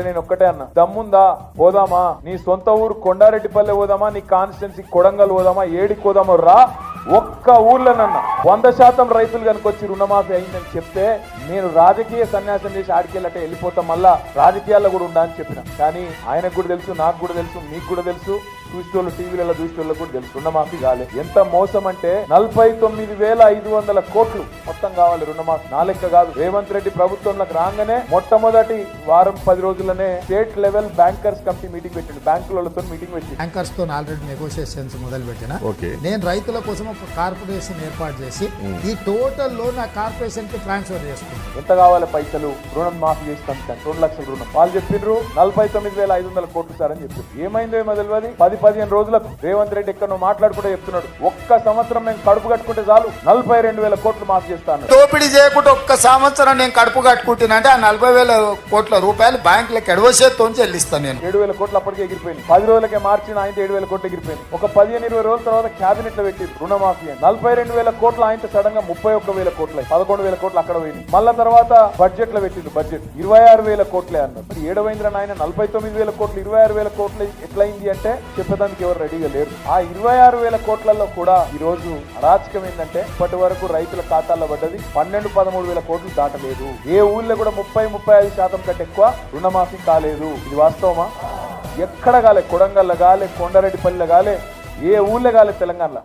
నేను ఒక్కటే అన్నా, దమ్ముందా పోదామా, నీ సొంత ఊరు కొండారెడ్డిపల్లె పోదామా, నీ కాన్స్టిట్యున్సీ కొడంగల్ పోదామా, ఏడికి పోదామో రా, ఒక్క ఊర్లోనన్నా 100% రైతులు కనుకొచ్చి రుణమాఫీ అయిందని చెప్తే నేను రాజకీయ సన్యాసం చేసి ఆడికెళ్ళటే వెళ్ళిపోతాం, మళ్ళా రాజకీయాల్లో కూడా ఉండా అని చెప్పిన. కానీ ఆయనకు కూడా తెలుసు, నాకు కూడా తెలుసు, మీకు కూడా తెలుసు, చూసేటోళ్ళు టీవీలలో చూసేటోళ్ళకు కూడా తెలుసు రుణమాఫీ కాలే. ఎంత మోసం అంటే 49,500 కోట్లు మొత్తం కావాలి రుణమాఫీ. నా లెక్క కాదు, రేవంత్ రెడ్డి ప్రభుత్వంలోకి రాగానే మొట్టమొదటి వారం 10 రోజుల్లోనే state level bankers committee meeting పెట్టిండు, బ్యాంకులతో మీటింగ్ పెట్టి బ్యాంకర్స్ తో ఆల్రెడీ నెగోషియేషన్స్ మొదలు పెట్టిన. నేను రైతుల కోసం ఒక కార్పొరేషన్ ఏర్పాటు చేసి ఈ టోటల్ లో నా కార్పొరేషన్ కి ట్రాన్స్ఫర్ చేసుకుంటాను. ఎంత కావాలి పైసలు రుణం మాఫీ చేస్తాను, 2 లక్షల రుణం. వాళ్ళు చెప్పిండ్రు 49,500 కోట్లు సార్ అని చెప్పారు. ఏమైందో ఏమో తెలియదు, 10-15 రోజులకు రేవంత్ రెడ్డి ఎక్కడో మాట్లాడుకుంటే చెప్తున్నాడు, ఒక్క సంవత్సరం మేము కడుపు కట్టుకుంటే చాలు 42,000 కోట్లు మాఫీ చేస్తాను. దోపిడీ చేయకుండా ఒక్క సంవత్సరం నేను కడుపు కట్టుకుంటున్నాంటే ఆ 40,000 కోట్ల రూపాయలు బ్యాంకులకు ఎడవసేతో చెల్లిస్తాను. నేను 7,000 కోట్లు అప్పటికే ఎగిరిపోయింది. 10 రోజులకే మార్చిన ఆయన 7,000 కోట్లు ఎగిరిపోయింది. ఒక 15-20 రోజుల తర్వాత క్యాబినెట్ లో పెట్టి రుణమాఫీ 42,000 కోట్లు, ఆయన సడన్ గా 31,000 కోట్లు, 11,000 కోట్లు అక్కడ పోయింది. మళ్ళా తర్వాత బడ్జెట్ లో పెట్టింది, బడ్జెట్ 26,000 కోట్లే అన్నారు. మరి ఏడవైంద్ర ఆయన 49,000 కోట్లు 26,000 కోట్లు ఎట్లయింది అంటే చెప్పడానికి ఎవరు రెడీగా లేరు. ఆ 26,000 కోట్లలో కూడా ఈ రోజు అరాచకం ఏంటంటే ఇప్పటి వరకు రైతుల ఖాతాల్లో పడ్డది 12-13,000 కోట్లు దాటలేదు. ఏ ఊళ్ళో కూడా 30-35% కంటే ఎక్కువ రుణమాఫీ కాలేదు. ఇది వాస్తవమా? ఎక్కడ కాలే, కొడంగల్ గాలే, కొండారెడ్డిపల్లిలో గాలే, ఏ ఊళ్ళో కాలే తెలంగాణలో.